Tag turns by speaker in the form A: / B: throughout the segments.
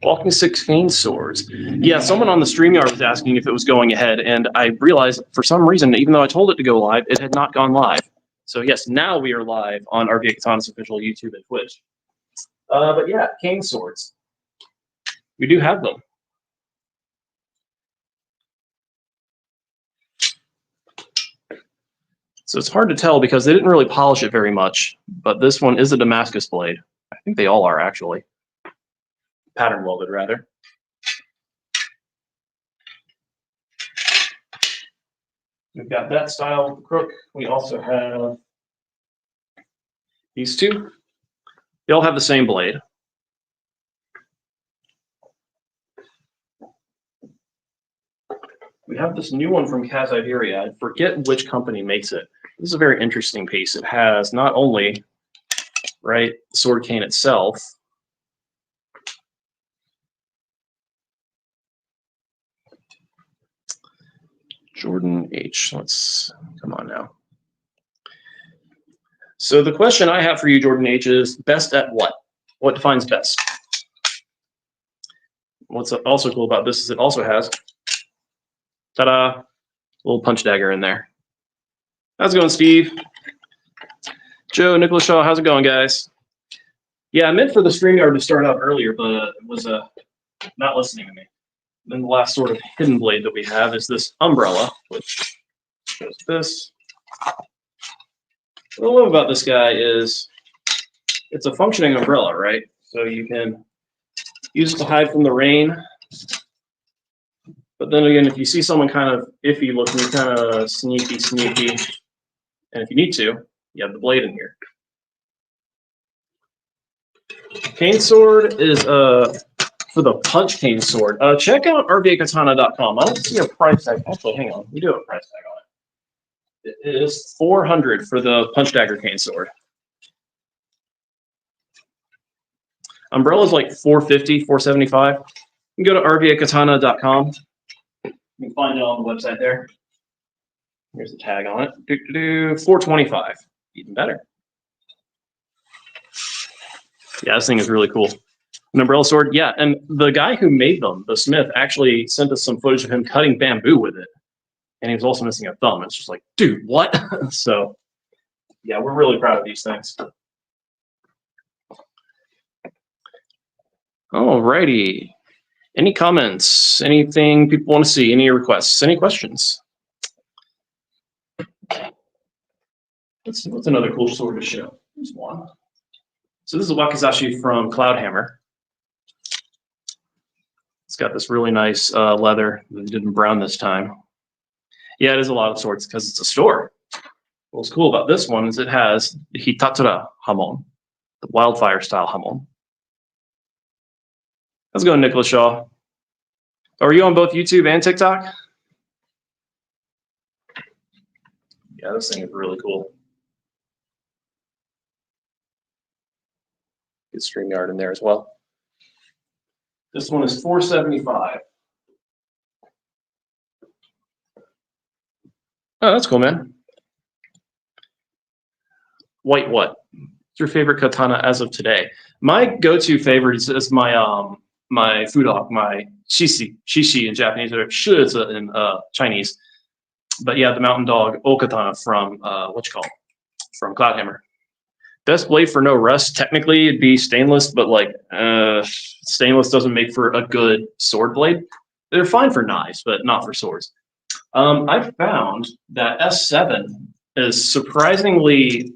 A: Walking 16 swords. Yeah, someone on the StreamYard was asking if it was going ahead, and I realized for some reason, even though I told it to go live, it had not gone live. So yes, now we are live on RVA Katana's official YouTube and Twitch. But yeah, cane swords. We do have them. So it's hard to tell because they didn't really polish it very much, but this one is a Damascus blade. I think they all are, actually. Pattern welded, rather. We've got that style with the crook. We also have these two. They all have the same blade. We have this new one from Kaziveria. I forget which company makes it. This is a very interesting piece. It has not only, right, the sword cane itself, Jordan H. Let's come on now. So the question I have for you, Jordan H, is best at what? What defines best? What's also cool about this is it also has, ta-da, a little punch dagger in there. How's it going, Steve? Joe, Nicholas Shaw, how's it going, guys? Yeah, I meant for the StreamYard to start out earlier, but it was not listening to me. Then the last sort of hidden blade that we have is this umbrella, which shows this. What I love about this guy is it's a functioning umbrella, right? So you can use it to hide from the rain. But then again, if you see someone kind of iffy looking, kind of sneaky, and if you need to, you have the blade in here. Cane sword is for the punch cane sword. Check out rvakatana.com. I don't see a price tag. Actually, hang on. We do have a price tag on it. It is $400 for the punch dagger cane sword. Umbrella's like $450, $475. You can go to rvakatana.com. You can find it on the website there. Here's the tag on it. $425. Even better. Yeah, this thing is really cool. An umbrella sword, yeah. And the guy who made them, the smith, actually sent us some footage of him cutting bamboo with it. And he was also missing a thumb. It's just like, dude, what? So, yeah, we're really proud of these things. Alrighty. Any comments? Anything people want to see? Any requests? Any questions? Let's see, what's another cool sword to show? Here's one. So this is a Wakashi from Cloudhammer. It's got this really nice leather that did in brown this time. Yeah, it is a lot of swords because it's a store. What's cool about this one is it has the Hitatsura Hamon, the wildfire style Hamon. How's it going, Nicholas Shaw? Are you on both YouTube and TikTok? Yeah, this thing is really cool. Good StreamYard in there as well. This one is $475. Oh, that's cool, man. White what? What's your favorite katana as of today? My go-to favorite is my my fudok, my shishi in Japanese, or shiza in Chinese. But yeah, the mountain dog okatana from from Cloudhammer. Best blade for no rust, technically it'd be stainless, but like stainless doesn't make for a good sword blade. They're fine for knives, but not for swords. I found that S7 is surprisingly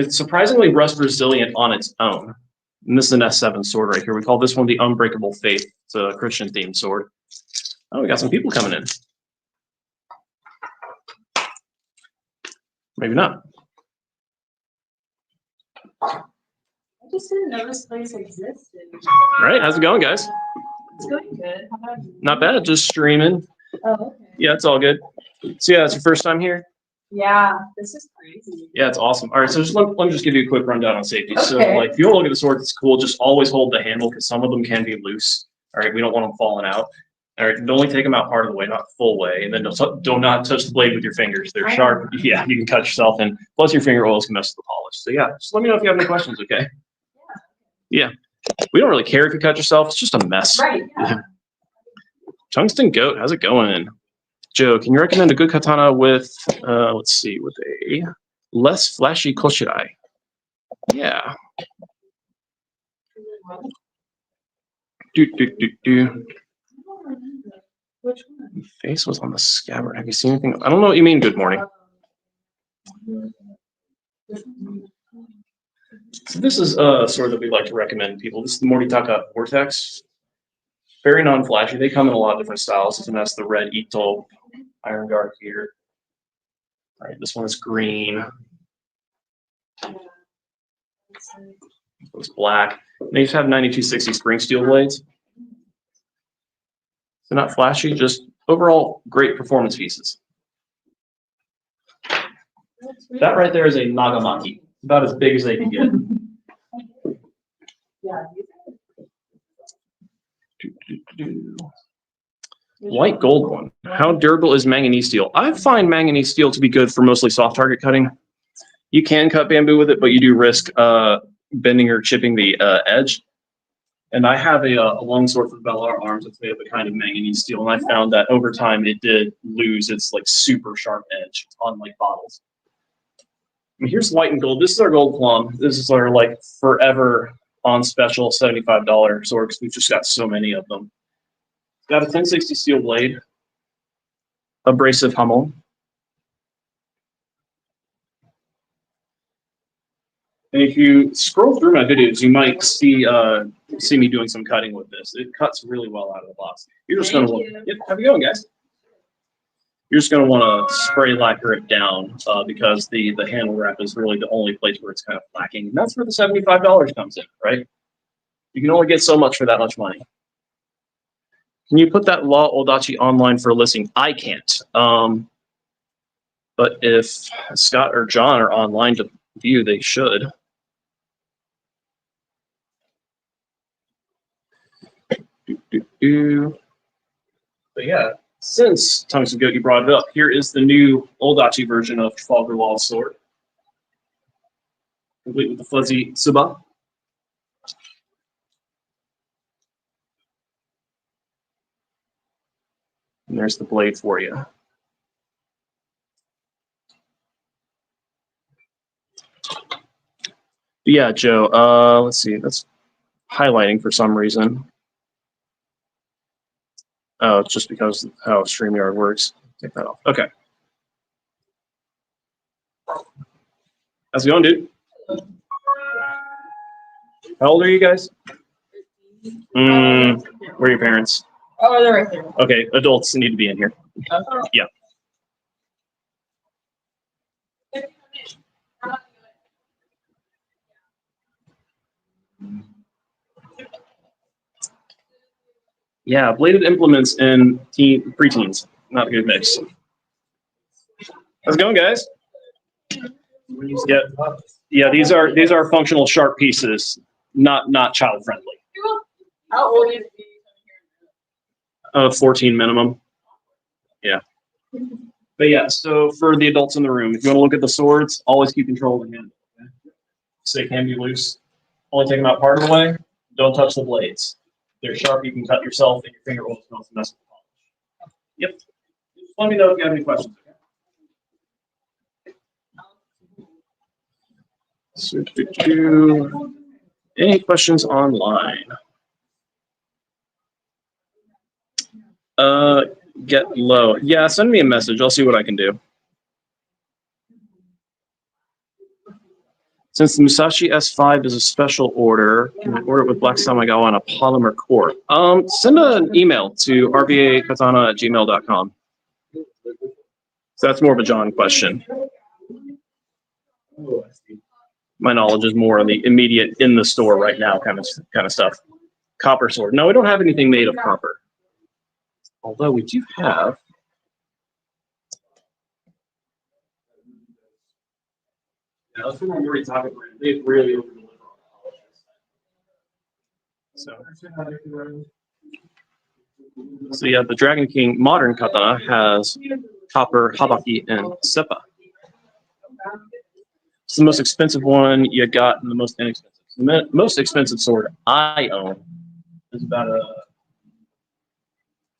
A: surprisingly rust resilient on its own. And this is an S7 sword right here. We call this one the Unbreakable Faith. It's a Christian themed sword. Oh, we got some people coming in. Maybe not.
B: I just didn't know this place existed.
A: Right, how's it going, guys?
B: It's going good. How about you?
A: Not bad, just streaming.
B: Oh, okay.
A: Yeah, it's all good. So yeah, it's your first time here?
B: Yeah, this is crazy.
A: Yeah, it's awesome. All right, so let me just give you a quick rundown on safety.
B: Okay.
A: So like, if you want to look at the sword, it's cool. Just always hold the handle because some of them can be loose. All right, we don't want them falling out. All right, only take them out part of the way, not full way. And then do not touch the blade with your fingers. They're sharp. Yeah, you can cut yourself, and plus your finger oils can mess with the polish. So yeah, just let me know if you have any questions, okay? Yeah. We don't really care if you cut yourself. It's just a mess.
B: Right. Yeah.
A: Tungsten Goat, how's it going? Joe, can you recommend a good katana with, let's see, with a less flashy koshirai? Yeah.
B: Which one?
A: Face was on the scabbard. Have you seen anything? I don't know what you mean, good morning. So this is a sword that we like to recommend people. This is the Moritaka Vortex. Very non-flashy. They come in a lot of different styles. And that's the red Ito Iron Guard here. All right, this one is green. It's black. They just have 9260 spring steel blades. So not flashy, just overall great performance pieces. That right there is a Nagamaki. About as big as they can get.
B: Yeah.
A: White gold one. How durable is manganese steel? I find manganese steel to be good for mostly soft target cutting. You can cut bamboo with it, but you do risk bending or chipping the edge. And I have a longsword from Ferwall Arms that's made of a kind of manganese steel, and I found that over time it did lose its like super sharp edge on like bottles. I mean, here's white and gold. This is our gold plum. This is our like forever on special $75 sword because we've just got so many of them. Got a 1060 steel blade, abrasive Hummel. And if you scroll through my videos, you might see me doing some cutting with this. It cuts really well out of the box. You're just going to yep, have it going, guys. You're just going to want to spray lacquer it down because the handle wrap is really the only place where it's kind of lacking. And that's where the $75 comes in, right? You can only get so much for that much money. Can you put that Law Odachi online for a listing? I can't. But if Scott or John are online to view, they should. But yeah, since Tungsten Goat, you brought it up, here is the new Odachi version of Ferwall Sword, complete with the fuzzy Tsuba. And there's the blade for you. Yeah, Joe, let's see, that's highlighting for some reason. Oh, it's just because of how StreamYard works. Take that off. Okay. How's it going, dude? How old are you guys? Where are your parents?
B: Oh, they're right there.
A: Okay, adults need to be in here. Yeah. Yeah, bladed implements in preteens. Not a good mix. How's it going, guys? Yeah, these are functional sharp pieces, not child friendly.
B: How old is he?
A: 14 minimum. Yeah. But yeah, so for the adults in the room, if you want to look at the swords, always keep control of the handle. Okay? So they can be loose. Only take them out part of the way. Don't touch the blades. They're sharp. You can cut yourself, and your finger will mess with the polish. Yep. Just let me know if you have any questions. Okay? Any questions online? Get low. Yeah, send me a message. I'll see what I can do. Since the Musashi S5 is a special order, can I order it with Black Samigawa on a polymer core? Send an email to rvakatana@gmail.com. So that's more of a John question. My knowledge is more on the immediate in the store right now kind of stuff. Copper sword. No, we don't have anything made of copper. Although we do have. Yeah, that's from our Moritaka brand. They've really over-delivered on the So yeah, the Dragon King modern katana has copper habaki and seppa. It's the most expensive one you got and the most inexpensive. The most expensive sword I own is about a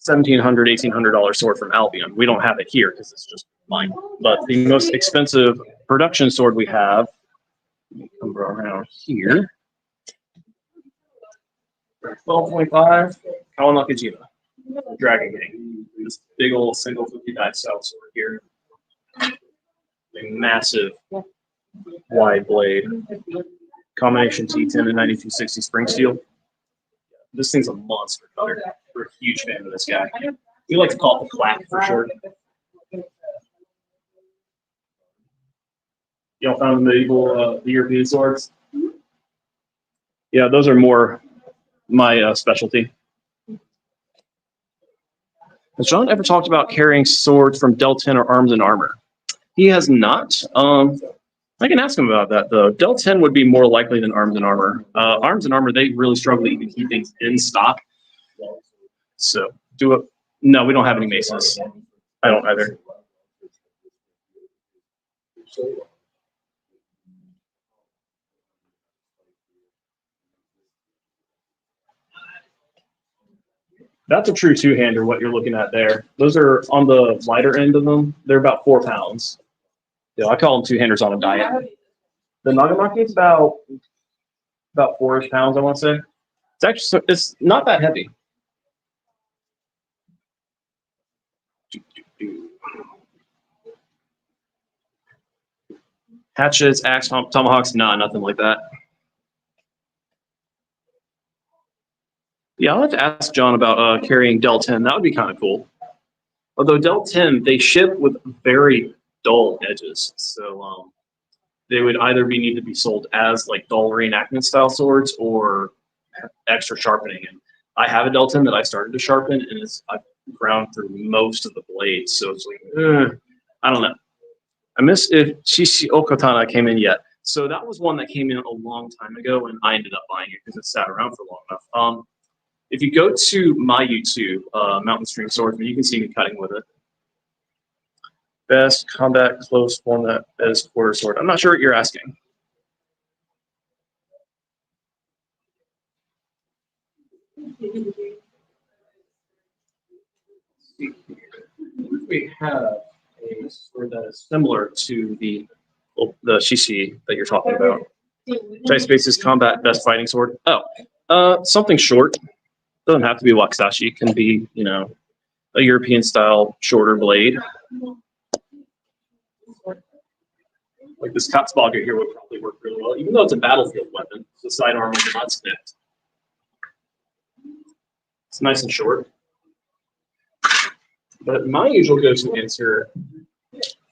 A: $1,700, $1,800 sword from Albion. We don't have it here because it's just mine. But the most expensive production sword we have, let me come around here, 12.5, Kawanakajima, Dragon King. This big old single 50 style sword here. A massive wide blade. Combination T10 and 9260 spring steel. This thing's a monster cutter. We're a huge fan of this guy. We like to call it the clap for short. You all found the medieval, the European swords? Yeah, those are more my specialty. Has John ever talked about carrying swords from Delten or Arms and Armor? He has not. I can ask him about that, though. Delten would be more likely than Arms and Armor. Arms and Armor, they really struggle to even keep things in stock. So, no, we don't have any maces. I don't either. That's a true two-hander, what you're looking at there. Those are on the lighter end of them. They're about 4 pounds. Yeah, I call them two-handers on a diet. The Naginata is about 4-ish pounds, I want to say. It's actually, it's not that heavy. Hatchets, axe, tomahawks, nah, nothing like that. Yeah, I'll have to ask John about carrying Delten. That would be kind of cool. Although Delten, they ship with very dull edges, so they would either need to be sold as like dull reenactment style swords or extra sharpening. And I have a Delten that I started to sharpen, and I've ground through most of the blades, so it's like, I don't know. I miss if Shishi Katana came in yet. So that was one that came in a long time ago, and I ended up buying it because it sat around for long enough. If you go to my YouTube, Mountain Stream Swordsman, you can see me cutting with it. Best combat close format as quarter sword. I'm not sure what you're asking. We have a sword that is similar to the Shishi that you're talking about. Type spaces combat best fighting sword. Oh, something short. Doesn't have to be Wakashi. It can be, you know, a European style shorter blade. Like this Katzbogger here would probably work really well, even though it's a battlefield weapon. The sidearm is not snipped. It's nice and short. But my usual go-to answer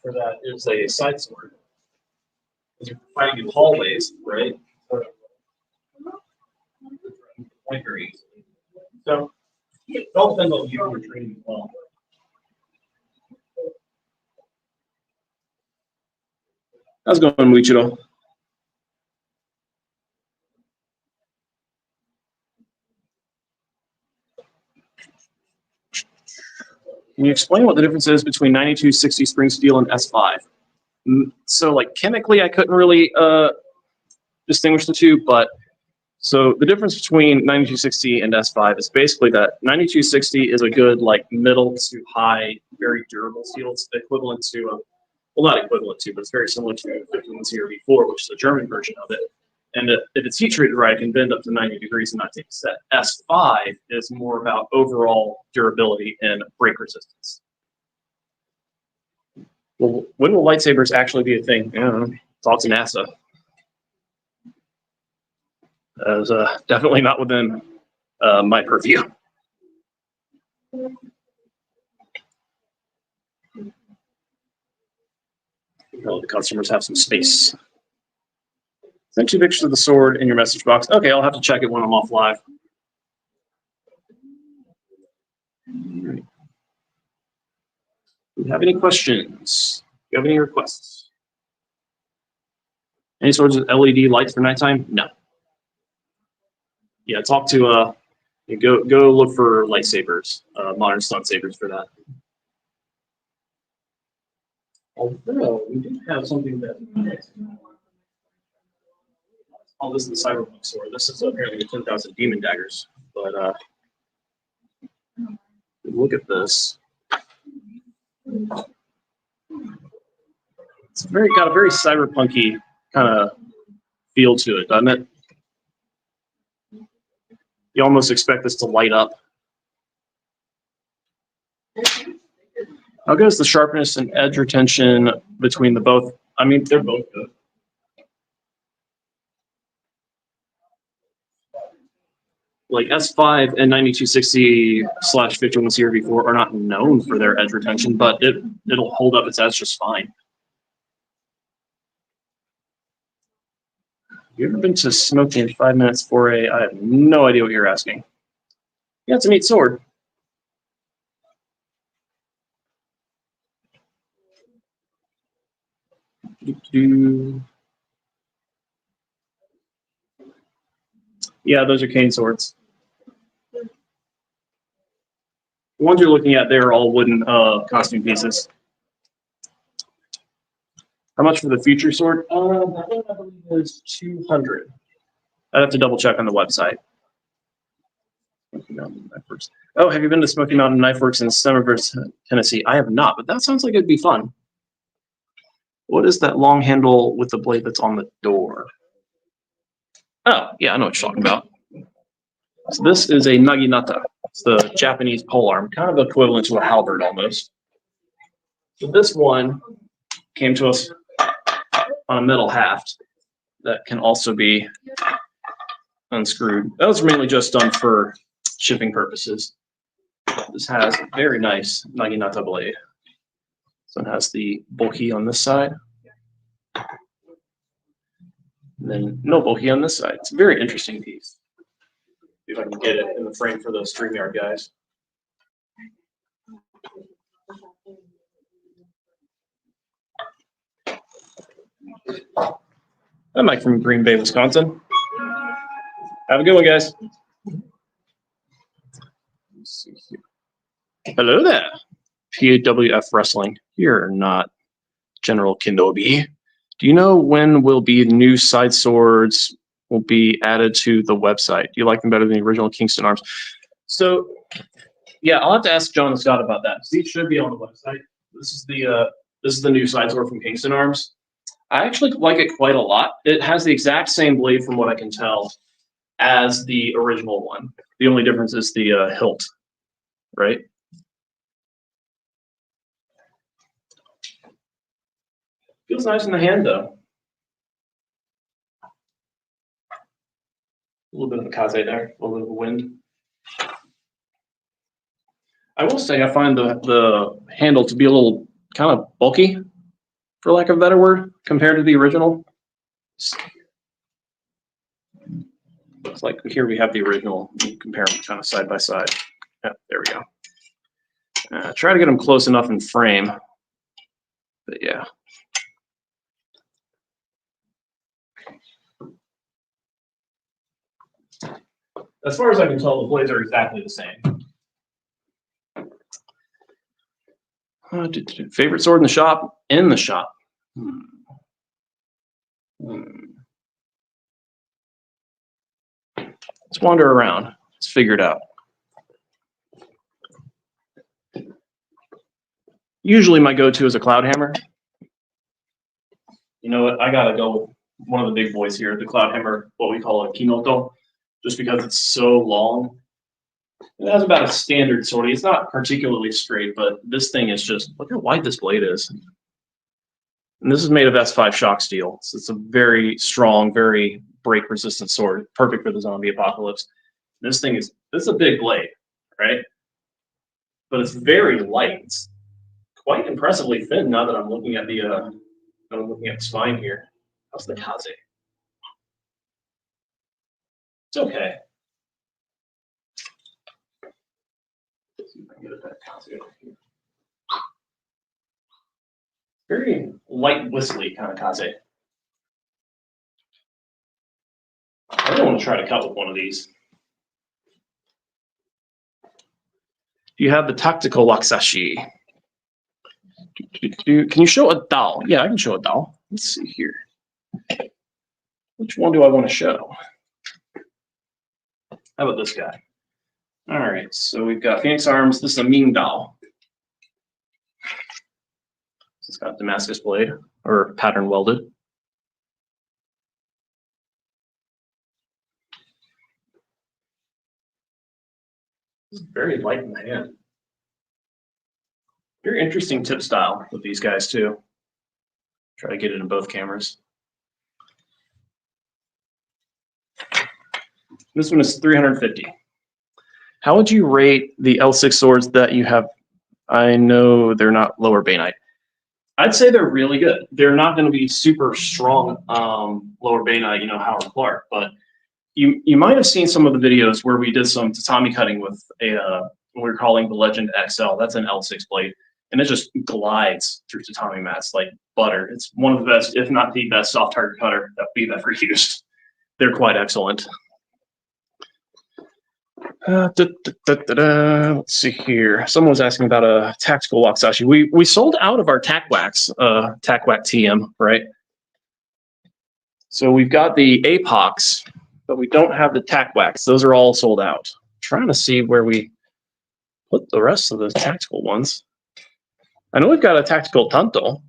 A: for that is a side sword. Because you're fighting in hallways, right? So it all depends on you and your training as well. How's it going, Muichiro? Can you explain what the difference is between 9260 spring steel and S5? So, like, chemically, I couldn't really distinguish the two, but so the difference between 9260 and S5 is basically that 9260 is a good, like, middle to high, very durable steel. It's equivalent to, well, not equivalent to, but it's very similar to 51CRV4, which is a German version of it. And if it's heat treated right, it can bend up to 90 degrees and not take a set. S5 is more about overall durability and break resistance. Well, when will lightsabers actually be a thing? I don't know. Talk to NASA. That was definitely not within my purview. Well, the customers have some space. Send 2 pictures of the sword in your message box. Okay, I'll have to check it when I'm off live. Right. Do you have any questions? Do you have any requests? Any swords with LED lights for nighttime? No. Yeah, talk to go look for lightsabers, modern stunt sabers for that. Although we do have something that Oh, this is the Cyberpunk sword. This is apparently the 10,000 demon daggers. But look at this. It's got a very cyberpunky kind of feel to it, doesn't it? You almost expect this to light up. How good is the sharpness and edge retention between the both? I mean, they're both good. Like S5 and 9260/51 CRV4 are not known for their edge retention, but it'll hold up its edge just fine. You ever been to Smoky in 5 minutes for a? I have no idea what you're asking. Yeah, it's a neat sword. Yeah, those are cane swords. The ones you're looking at, they're all wooden costume pieces. How much for the future sword? That one I believe is 200. I'd have to double check on the website. Smoky Mountain Knife Works. Oh, have you been to Smoky Mountain Knife Works in Somerville, Tennessee? I have not, but that sounds like it'd be fun. What is that long handle with the blade that's on the door? Oh, yeah, I know what you're talking about. So this is a Naginata. It's the Japanese polearm, kind of equivalent to a halberd almost. So this one came to us on a metal haft that can also be unscrewed. That was mainly just done for shipping purposes. This has a very nice Naginata blade. So it has the bohi on this side. And then no bohi on this side. It's a very interesting piece. See if I can get it in the frame for those StreamYard guys. I'm Mike from Green Bay, Wisconsin. Have a good one, guys. Let's see here. Hello there, PWF Wrestling. You're not General Kenobi. Do you know when will be new side swords will be added to the website? Do you like them better than the original Kingston Arms? So, yeah, I'll have to ask John and Scott about that. These should be on the website. This is the new side sword from Kingston Arms. I actually like it quite a lot. It has the exact same blade, from what I can tell, as the original one. The only difference is the hilt, right? Feels nice in the hand, though. A little bit of a kaze there, a little bit of a wind. I will say I find the handle to be a little kind of bulky, for lack of a better word, compared to the original. Looks like here we have the original. Compare them kind of side by side. Yeah, there we go. Try to get them close enough in frame, but yeah. As far as I can tell, the blades are exactly the same. Favorite sword in the shop? In the shop. Let's wander around. Let's figure it out. Usually my go-to is a cloud hammer. You know what? I gotta go with one of the big boys here, the cloud hammer, what we call a kinoto, just because it's so long. It has about a standard sword. It's not particularly straight, but this thing is just, look how wide this blade is. And this is made of S5 shock steel. So it's a very strong, very break-resistant sword, perfect for the zombie apocalypse. This is a big blade, right? But it's very light. It's quite impressively thin now that I'm looking at the spine here. How's the kaze? It's okay. Let's see if I can get a better kaze over here. Very light, whistly kind of kaze. I really want to try to cut with one of these. Do you have the tactical Wakashi? Can you show a Dao? Yeah, I can show a Dao. Let's see here. Which one do I want to show? How about this guy? All right, so we've got Phoenix Arms. This is a Ming Dao. It's got Damascus blade or pattern welded. It's very light in the hand. Very interesting tip style with these guys too. Try to get it in both cameras. This one is 350. How would you rate the L6 swords that you have? I know they're not lower Bainite. I'd say they're really good. They're not going to be super strong lower Bainite, you know, Howard Clark, but you might have seen some of the videos where we did some tatami cutting with a what we're calling the Legend XL. That's an L6 blade, and it just glides through tatami mats like butter. It's one of the best, if not the best, soft target cutter that we've ever used. They're quite excellent. Let's see here. Someone was asking about a tactical Wakashi. We sold out of our tack wax TM, right? So we've got the Apox, but we don't have the tack wax. Those are all sold out. I'm trying to see where we put the rest of the tactical ones. I know we've got a tactical Tanto,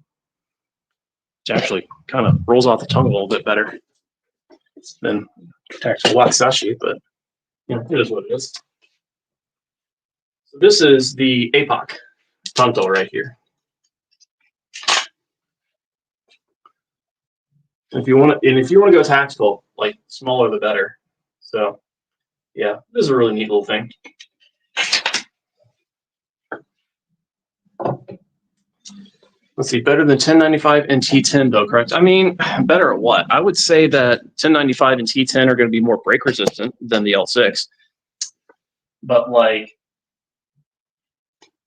A: which actually kind of rolls off the tongue a little bit better than tactical Wakashi, but you know, it is what it is. So this is the APOC Tanto right here. If you want to go tactical, like smaller the better. So yeah, this is a really neat little thing. Let's see, better than 1095 and T10 though, correct? I mean, better at what? I would say that 1095 and T10 are going to be more break resistant than the L6. But like,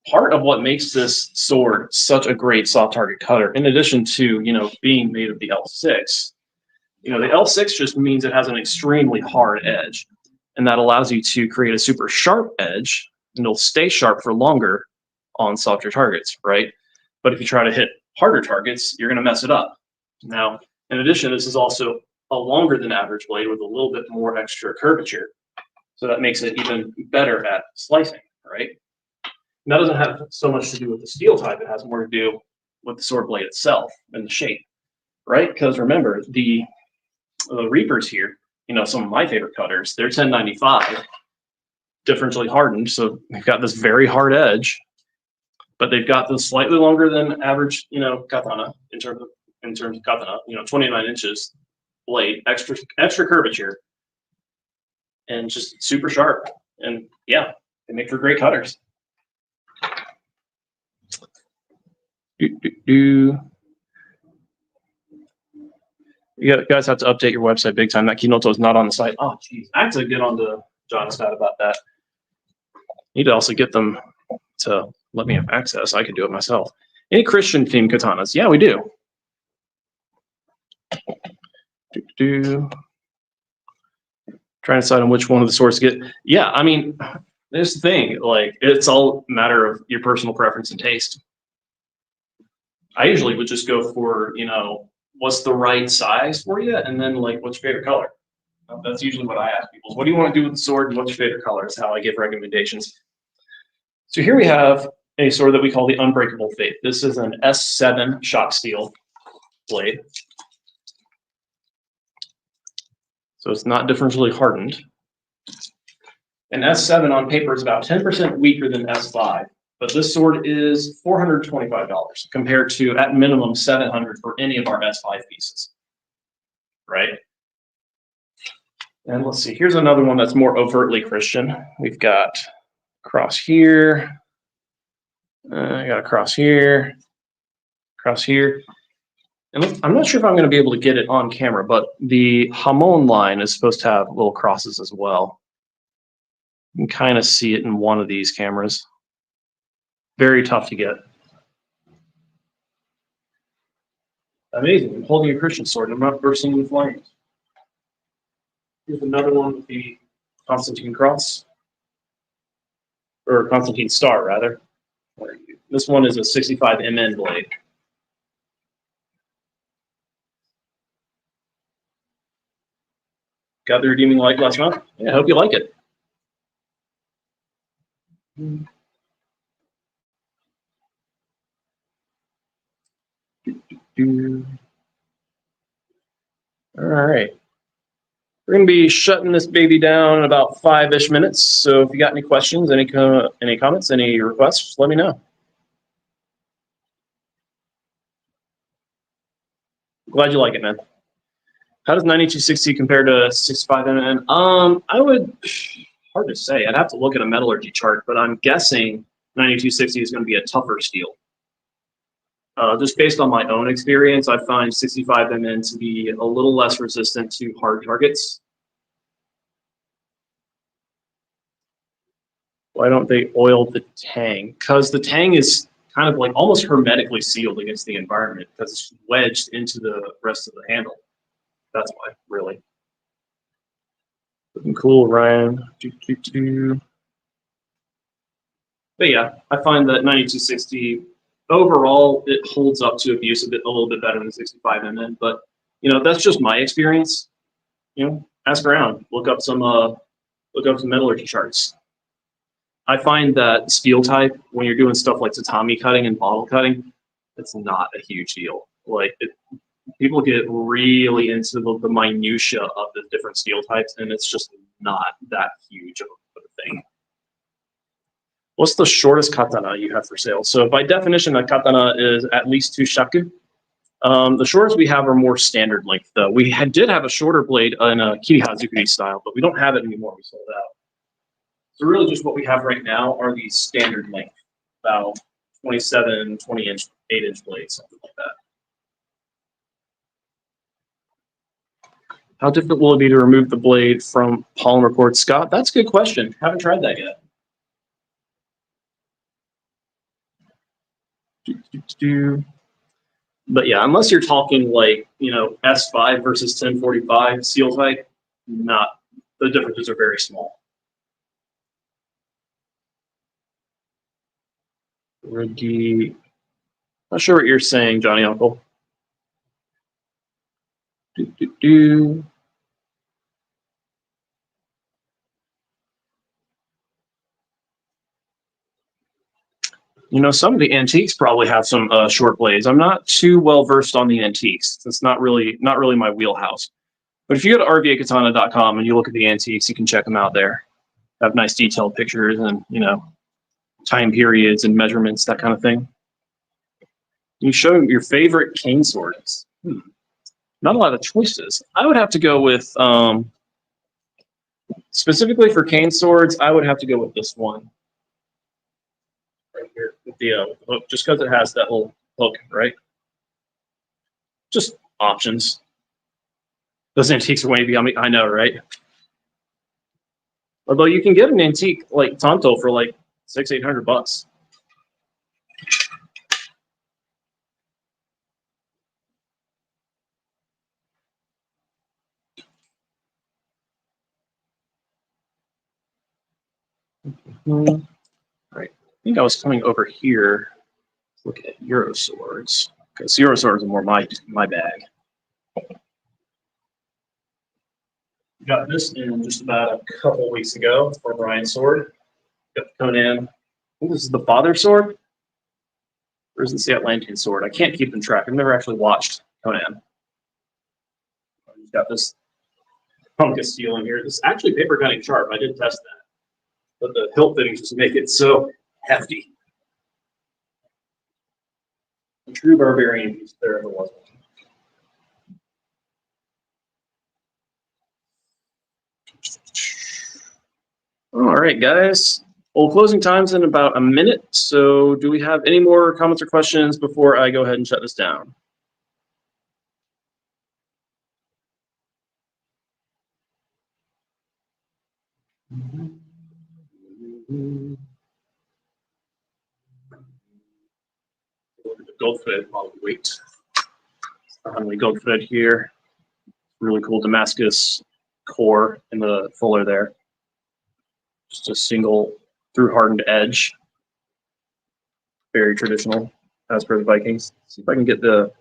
A: part of what makes this sword such a great soft target cutter, in addition to, you know, being made of the L6, you know, the L6 just means it has an extremely hard edge, and that allows you to create a super sharp edge, and it'll stay sharp for longer on softer targets, right? But if you try to hit harder targets, you're going to mess it up. Now, in addition, this is also a longer than average blade with a little bit more extra curvature. So that makes it even better at slicing, right? And that doesn't have so much to do with the steel type. It has more to do with the sword blade itself and the shape, right? Because remember, the Reapers here, you know, some of my favorite cutters, they're 1095, differentially hardened. So they've got this very hard edge, but they've got this slightly longer than average, you know, katana in terms of katana, you know, 29 inches blade, extra curvature, and just super sharp. And yeah, they make for great cutters. You guys have to update your website big time. That Kinoto is not on the site. Oh, geez. I have to get on to John's side about that. Need to also get them to let me have access. I could do it myself. Any Christian themed katanas? Yeah, we do. Trying to decide on which one of the swords to get. Yeah, I mean, there's the thing. Like, it's all a matter of your personal preference and taste. I usually would just go for, you know, what's the right size for you, and then like, what's your favorite color? That's usually what I ask people. What do you want to do with the sword, and what's your favorite color? Is how I give recommendations. So here we have a sword that we call the Unbreakable Faith. This is an S7 shock steel blade. So it's not differentially hardened. And S7 on paper is about 10% weaker than S5. But this sword is $425 compared to, at minimum, $700 for any of our S5 pieces, right? And let's see, here's another one that's more overtly Christian. We've got a cross here. I got a cross here, cross here. And I'm not sure if I'm going to be able to get it on camera, but the Hamon line is supposed to have little crosses as well. You can kind of see it in one of these cameras. Very tough to get. Amazing. I'm holding a Christian sword and I'm not bursting in flames. Here's another one with the Constantine cross. Or Constantine star, rather. This one is a 65 MN blade. got the redeeming light last month. Yeah, I hope you like it. All right. We're going to be shutting this baby down in about 5-ish minutes. So if you got any questions, any comments, any requests, let me know. Glad you like it, man. How does 9260 compare to 65mm? I would, hard to say. I'd have to look at a metallurgy chart, but I'm guessing 9260 is going to be a tougher steel. Just based on my own experience, I find 65mm to be a little less resistant to hard targets. Why don't they oil the tang? Because the tang is kind of like almost hermetically sealed against the environment because it's wedged into the rest of the handle. That's why, really. Looking cool, Ryan. But yeah, I find that 9260 overall it holds up to abuse a little bit better than 65mm. But you know, that's just my experience. You know, ask around, look up some metallurgy charts. I find that steel type, when you're doing stuff like tatami cutting and bottle cutting, it's not a huge deal. Like people get really into the minutia of the different steel types, and it's just not that huge of a thing. What's the shortest katana you have for sale? So by definition, a katana is at least 2 shaku. The shortest we have are more standard length, though. We did have a shorter blade in a kirihazukuri style, but we don't have it anymore. We sold out. So really just what we have right now are these standard length, about 27, 20-inch, 8-inch blades, something like that. How difficult will it be to remove the blade from polymer cord? Scott, that's a good question. Haven't tried that yet. But yeah, unless you're talking like, you know, S5 versus 1045 seal type, the differences are very small. Ricky, not sure what you're saying, Johnny Uncle. You know, some of the antiques probably have some short blades. I'm not too well versed on the antiques. It's not really my wheelhouse. But if you go to rvakatana.com and you look at the antiques, you can check them out there. They have nice detailed pictures and, you know, time periods and measurements, that kind of thing. You show your favorite cane swords. Not a lot of choices. I would have to go with, specifically for cane swords, I would have to go with this one. Right here with the hook, just because it has that little hook, right? Just options. Those antiques are way beyond me. I know, right? Although you can get an antique like Tonto for like $600-800. All right, I think I was coming over here to look at Euro swords because Euro swords are more my bag. Got this in just about a couple weeks ago for Ryan's sword. Got the Conan. I think this is the father sword. Or is this the Atlantean sword? I can't keep them track. I've never actually watched Conan. I've got this hunk of steel in here. This is actually paper cutting sharp. I did test that. But the hilt fittings just make it so hefty. A true barbarian piece there ever was. All right, guys. Well, closing time's in about a minute. So do we have any more comments or questions before I go ahead and shut this down? Look at the gold thread while we wait. Finally, gold thread here. Really cool Damascus core in the fuller there. Just a single through hardened edge. Very traditional, as per the Vikings. See if I can get the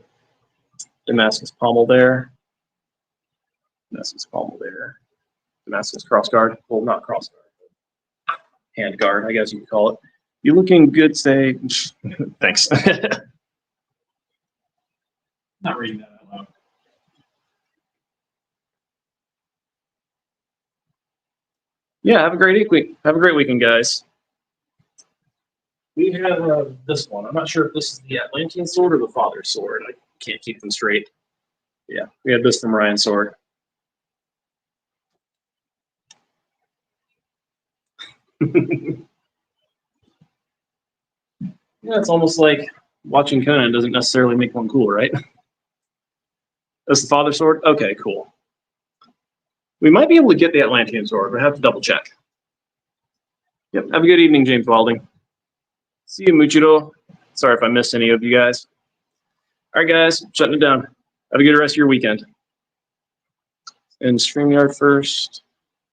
A: Damascus pommel there. Damascus pommel there. Damascus crossguard. Well, not crossguard. Hand guard, I guess you could call it. You looking good, say. Thanks.
C: Not reading that out loud.
A: Yeah, have a great week. Have a great weekend, guys. We have this one. I'm not sure if this is the Atlantean sword or the Father's sword. I can't keep them straight. Yeah, we have this from Ryan's sword. Yeah, it's almost like watching Conan doesn't necessarily make one cool, right? That's the Father's sword? Okay, cool. We might be able to get the Atlantean sword, but I have to double check. Yep, have a good evening, James Walding. See you, Muchiro. Sorry if I missed any of you guys. All right, guys, shutting it down. Have a good rest of your weekend. And StreamYard first.